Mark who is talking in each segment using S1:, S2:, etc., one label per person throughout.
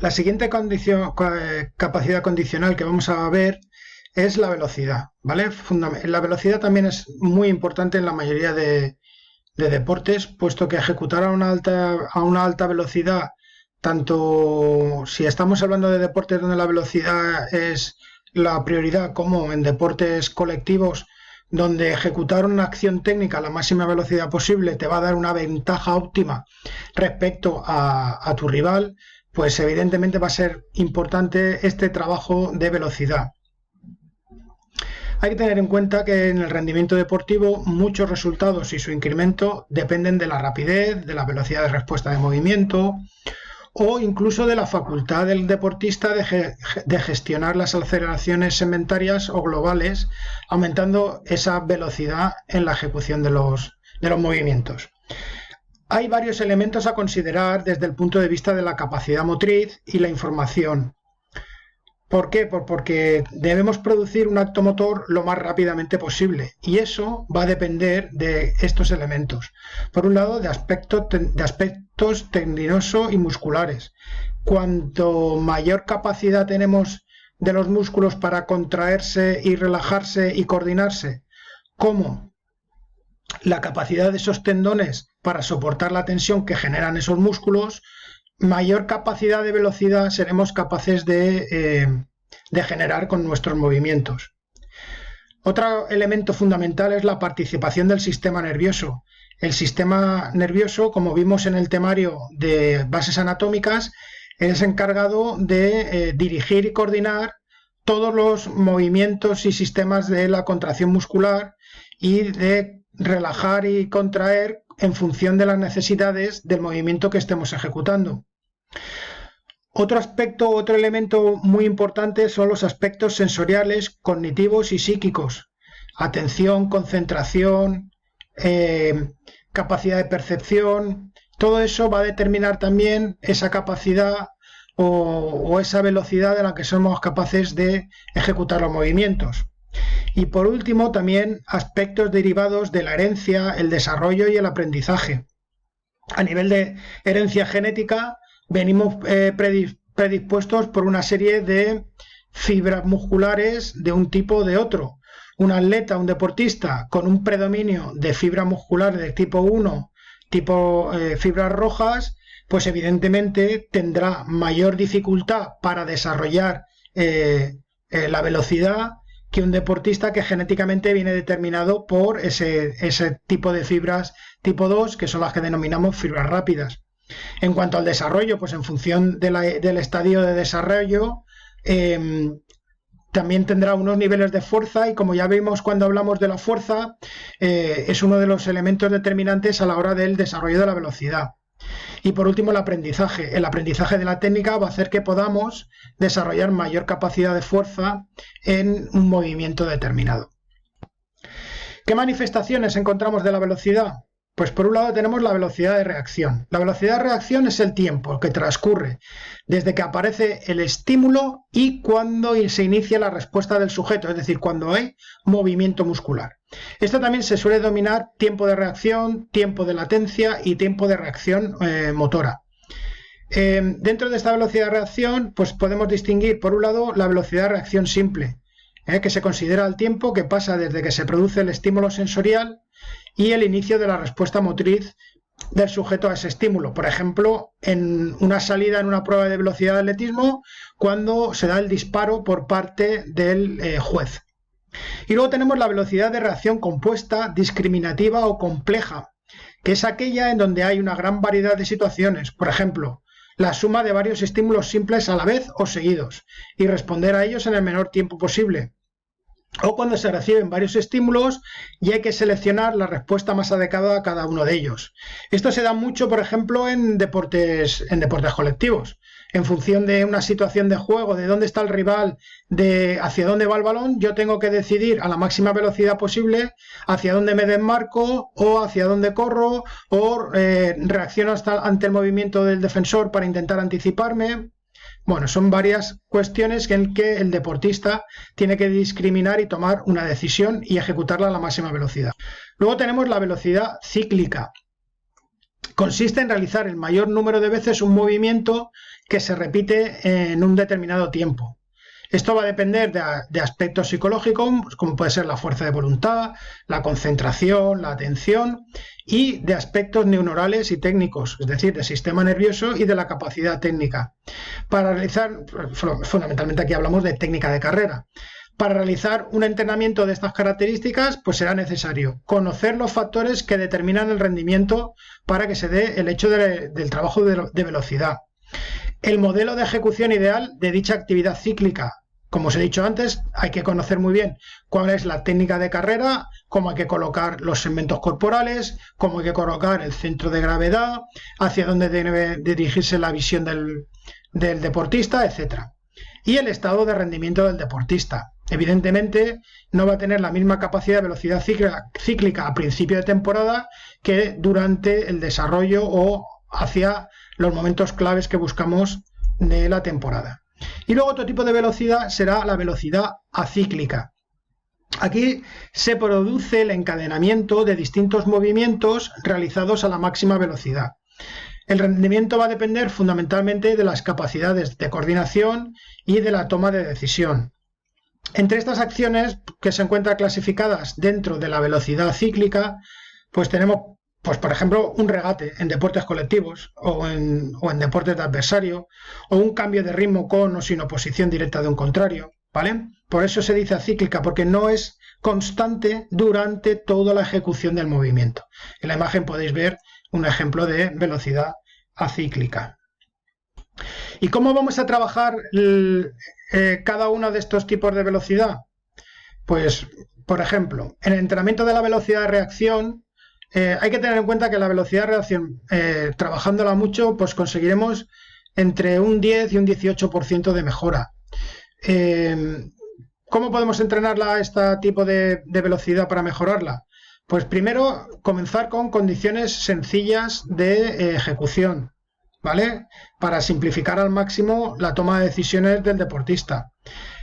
S1: La siguiente capacidad condicional que vamos a ver es la velocidad, ¿vale? La velocidad también es muy importante en la mayoría de deportes, puesto que ejecutar a una alta velocidad, tanto si estamos hablando de deportes donde la velocidad es la prioridad, como en deportes colectivos donde ejecutar una acción técnica a la máxima velocidad posible te va a dar una ventaja óptima respecto a tu rival, pues evidentemente va a ser importante este trabajo de velocidad. Hay que tener en cuenta que en el rendimiento deportivo muchos resultados y su incremento dependen de la rapidez, de la velocidad de respuesta de movimiento o incluso de la facultad del deportista de gestionar las aceleraciones segmentarias o globales, aumentando esa velocidad en la ejecución de los movimientos. Hay varios elementos a considerar desde el punto de vista de la capacidad motriz y la información. ¿Por qué? Porque debemos producir un acto motor lo más rápidamente posible y eso va a depender de estos elementos. Por un lado, de aspectos tendinoso y musculares. Cuanto mayor capacidad tenemos de los músculos para contraerse y relajarse y coordinarse, como la capacidad de esos tendones para soportar la tensión que generan esos músculos, mayor capacidad de velocidad seremos capaces de generar con nuestros movimientos. Otro elemento fundamental es la participación del sistema nervioso. El sistema nervioso, como vimos en el temario de bases anatómicas, es encargado de dirigir y coordinar todos los movimientos y sistemas de la contracción muscular y de relajar y contraer en función de las necesidades del movimiento que estemos ejecutando. Otro elemento muy importante son los aspectos sensoriales, cognitivos y psíquicos. Atención, concentración, capacidad de percepción. Todo eso va a determinar también esa capacidad o esa velocidad de la que somos capaces de ejecutar los movimientos. Y por último, también aspectos derivados de la herencia, el desarrollo y el aprendizaje. A nivel de herencia genética, venimos predispuestos por una serie de fibras musculares de un tipo o de otro. Un atleta, un deportista con un predominio de fibra muscular de tipo 1, tipo fibras rojas, pues evidentemente tendrá mayor dificultad para desarrollar la velocidad que un deportista que genéticamente viene determinado por ese tipo de fibras tipo 2, que son las que denominamos fibras rápidas. En cuanto al desarrollo, pues en función del estadio de desarrollo, también tendrá unos niveles de fuerza y, como ya vimos cuando hablamos de la fuerza, es uno de los elementos determinantes a la hora del desarrollo de la velocidad. Y por último, el aprendizaje. El aprendizaje de la técnica va a hacer que podamos desarrollar mayor capacidad de fuerza en un movimiento determinado. ¿Qué manifestaciones encontramos de la velocidad? Pues por un lado tenemos la velocidad de reacción. La velocidad de reacción es el tiempo que transcurre desde que aparece el estímulo y cuando se inicia la respuesta del sujeto, es decir, cuando hay movimiento muscular. Esto también se suele denominar tiempo de reacción, tiempo de latencia y tiempo de reacción motora. Dentro de esta velocidad de reacción, pues podemos distinguir, por un lado, la velocidad de reacción simple, que se considera el tiempo que pasa desde que se produce el estímulo sensorial y el inicio de la respuesta motriz del sujeto a ese estímulo. Por ejemplo, en una salida en una prueba de velocidad de atletismo, cuando se da el disparo por parte del juez. Y luego tenemos la velocidad de reacción compuesta, discriminativa o compleja, que es aquella en donde hay una gran variedad de situaciones. Por ejemplo, la suma de varios estímulos simples a la vez o seguidos y responder a ellos en el menor tiempo posible. O cuando se reciben varios estímulos y hay que seleccionar la respuesta más adecuada a cada uno de ellos. Esto se da mucho, por ejemplo, en deportes colectivos. En función de una situación de juego, de dónde está el rival, de hacia dónde va el balón, yo tengo que decidir a la máxima velocidad posible hacia dónde me desmarco o hacia dónde corro o reacciono ante el movimiento del defensor para intentar anticiparme. Bueno, son varias cuestiones en que el deportista tiene que discriminar y tomar una decisión y ejecutarla a la máxima velocidad. Luego tenemos la velocidad cíclica. consiste en realizar el mayor número de veces un movimiento que se repite en un determinado tiempo. Esto va a depender de aspectos psicológicos, como puede ser la fuerza de voluntad, la concentración, la atención, y de aspectos neuronales y técnicos, es decir, del sistema nervioso y de la capacidad técnica. Para realizar, fundamentalmente aquí hablamos de técnica de carrera. Para realizar un entrenamiento de estas características, pues será necesario conocer los factores que determinan el rendimiento para que se dé el hecho del trabajo de velocidad. El modelo de ejecución ideal de dicha actividad cíclica. Como os he dicho antes, hay que conocer muy bien cuál es la técnica de carrera, cómo hay que colocar los segmentos corporales, cómo hay que colocar el centro de gravedad, hacia dónde debe dirigirse la visión del deportista, etc. Y el estado de rendimiento del deportista. Evidentemente, no va a tener la misma capacidad de velocidad cíclica a principio de temporada que durante el desarrollo o hacia los momentos claves que buscamos de la temporada. Y luego otro tipo de velocidad será la velocidad acíclica. Aquí se produce el encadenamiento de distintos movimientos realizados a la máxima velocidad. El rendimiento va a depender fundamentalmente de las capacidades de coordinación y de la toma de decisión. Entre estas acciones que se encuentran clasificadas dentro de la velocidad cíclica, pues tenemos, por ejemplo, un regate en deportes colectivos o en deportes de adversario, o un cambio de ritmo con o sin oposición directa de un contrario, ¿vale? Por eso se dice acíclica, porque no es constante durante toda la ejecución del movimiento. En la imagen podéis ver un ejemplo de velocidad acíclica. ¿Y cómo vamos a trabajar cada uno de estos tipos de velocidad? Pues, por ejemplo, en el entrenamiento de la velocidad de reacción, hay que tener en cuenta que la velocidad de reacción, trabajándola mucho, pues conseguiremos entre un 10 y un 18% de mejora. ¿Cómo podemos entrenarla, este tipo de velocidad, para mejorarla? Pues primero, comenzar con condiciones sencillas de ejecución, ¿vale? Para simplificar al máximo la toma de decisiones del deportista.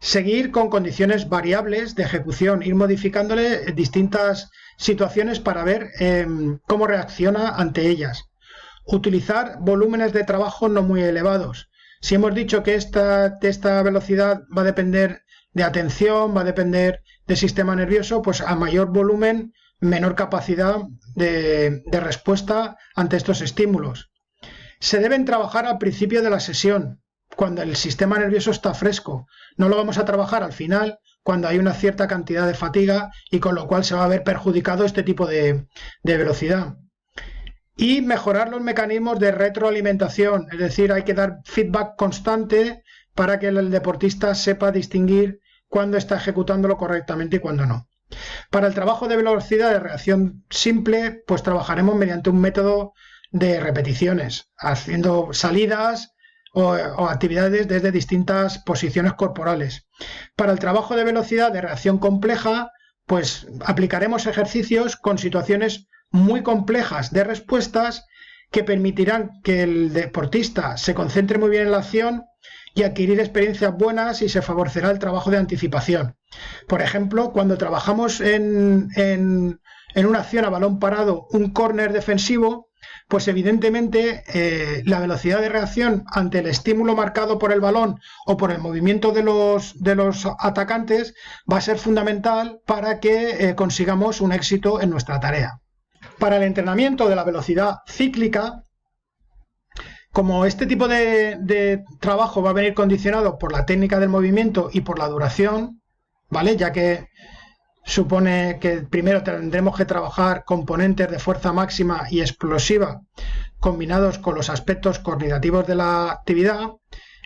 S1: Seguir con condiciones variables de ejecución, ir modificándole distintas situaciones para ver cómo reacciona ante ellas. Utilizar volúmenes de trabajo no muy elevados. Si hemos dicho que esta velocidad va a depender de atención, va a depender del sistema nervioso, pues a mayor volumen, menor capacidad de respuesta ante estos estímulos. Se deben trabajar al principio de la sesión, cuando el sistema nervioso está fresco. No lo vamos a trabajar al final, cuando hay una cierta cantidad de fatiga, y con lo cual se va a ver perjudicado este tipo de velocidad. Y mejorar los mecanismos de retroalimentación, es decir, hay que dar feedback constante para que el deportista sepa distinguir cuándo está ejecutándolo correctamente y cuándo no. Para el trabajo de velocidad de reacción simple, pues trabajaremos mediante un método de repeticiones, haciendo salidas o actividades desde distintas posiciones corporales. Para el trabajo de velocidad de reacción compleja, pues aplicaremos ejercicios con situaciones muy complejas de respuestas que permitirán que el deportista se concentre muy bien en la acción y adquirir experiencias buenas, y se favorecerá el trabajo de anticipación. Por ejemplo, cuando trabajamos en una acción a balón parado, un córner defensivo, pues evidentemente la velocidad de reacción ante el estímulo marcado por el balón o por el movimiento de los atacantes va a ser fundamental para que consigamos un éxito en nuestra tarea. Para el entrenamiento de la velocidad cíclica, como este tipo de trabajo va a venir condicionado por la técnica del movimiento y por la duración, ¿vale? Ya que supone que primero tendremos que trabajar componentes de fuerza máxima y explosiva combinados con los aspectos coordinativos de la actividad,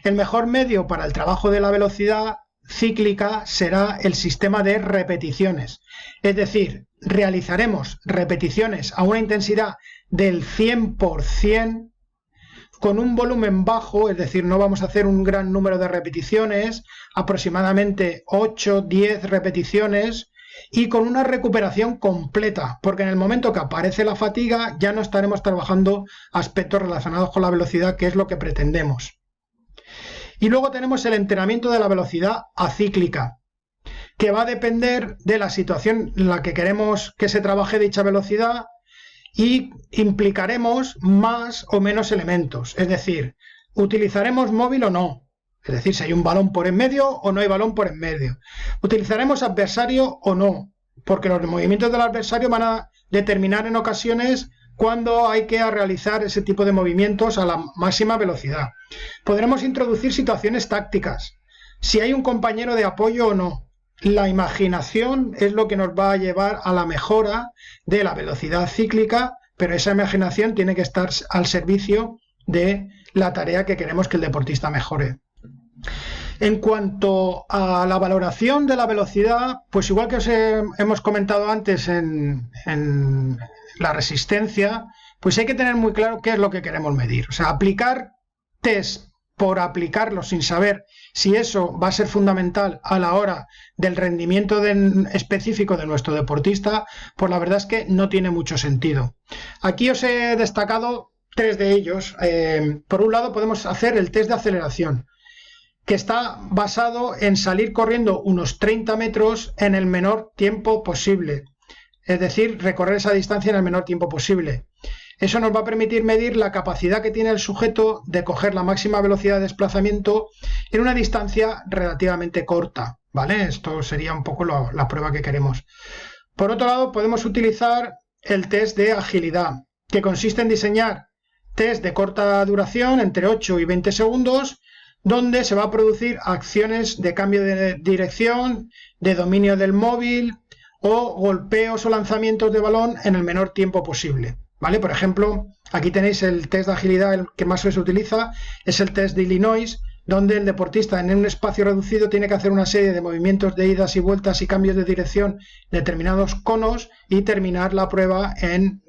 S1: el mejor medio para el trabajo de la velocidad cíclica será el sistema de repeticiones. Es decir, realizaremos repeticiones a una intensidad del 100% con un volumen bajo, es decir, no vamos a hacer un gran número de repeticiones, aproximadamente 8-10 repeticiones, y con una recuperación completa, porque en el momento que aparece la fatiga ya no estaremos trabajando aspectos relacionados con la velocidad, que es lo que pretendemos. Y luego tenemos el entrenamiento de la velocidad acíclica, que va a depender de la situación en la que queremos que se trabaje dicha velocidad y implicaremos más o menos elementos, es decir, utilizaremos móvil o no, es decir, si hay un balón por en medio o no hay balón por en medio, utilizaremos adversario o no, porque los movimientos del adversario van a determinar en ocasiones cuándo hay que realizar ese tipo de movimientos a la máxima velocidad. Podremos introducir situaciones tácticas, si hay un compañero de apoyo o no. La imaginación es lo que nos va a llevar a la mejora de la velocidad cíclica, pero esa imaginación tiene que estar al servicio de la tarea que queremos que el deportista mejore. En cuanto a la valoración de la velocidad, pues igual que os hemos comentado antes en la resistencia, pues hay que tener muy claro qué es lo que queremos medir. O sea, aplicar test por aplicarlo sin saber si eso va a ser fundamental a la hora del rendimiento específico de nuestro deportista, pues la verdad es que no tiene mucho sentido. Aquí os he destacado 3 de ellos. Por un lado podemos hacer el test de aceleración, que está basado en salir corriendo unos 30 metros en el menor tiempo posible, es decir, recorrer esa distancia en el menor tiempo posible. Eso nos va a permitir medir la capacidad que tiene el sujeto de coger la máxima velocidad de desplazamiento en una distancia relativamente corta, ¿vale? Esto sería un poco la prueba que queremos. Por otro lado, podemos utilizar el test de agilidad, que consiste en diseñar test de corta duración, entre 8 y 20 segundos, donde se va a producir acciones de cambio de dirección, de dominio del móvil o golpeos o lanzamientos de balón en el menor tiempo posible. ¿Vale? Por ejemplo, aquí tenéis el test de agilidad, el que más se utiliza, es el test de Illinois, donde el deportista en un espacio reducido tiene que hacer una serie de movimientos de idas y vueltas y cambios de dirección en determinados conos y terminar la prueba en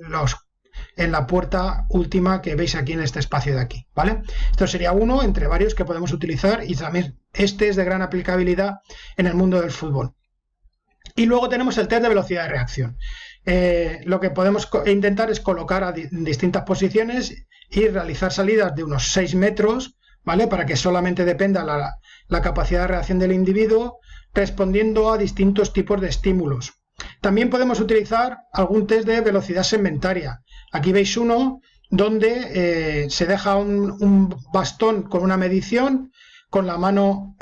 S1: la puerta última que veis aquí en este espacio de aquí, ¿vale? Esto sería uno entre varios que podemos utilizar y también este es de gran aplicabilidad en el mundo del fútbol. Y luego tenemos el test de velocidad de reacción. Lo que podemos intentar es colocar en distintas posiciones y realizar salidas de unos 6 metros, ¿vale? Para que solamente dependa la capacidad de reacción del individuo respondiendo a distintos tipos de estímulos. También podemos utilizar algún test de velocidad segmentaria. Aquí veis uno donde se deja un bastón con una medición, con la mano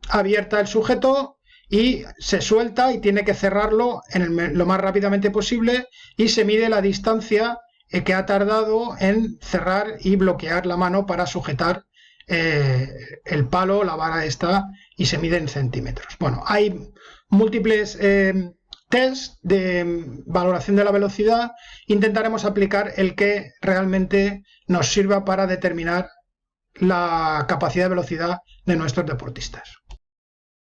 S1: abierta el sujeto, y se suelta y tiene que cerrarlo lo más rápidamente posible y se mide la distancia que ha tardado en cerrar y bloquear la mano para sujetar el palo, la vara esta, y se mide en centímetros. Bueno, hay múltiples test de valoración de la velocidad. Intentaremos aplicar el que realmente nos sirva para determinar la capacidad de velocidad de nuestros deportistas.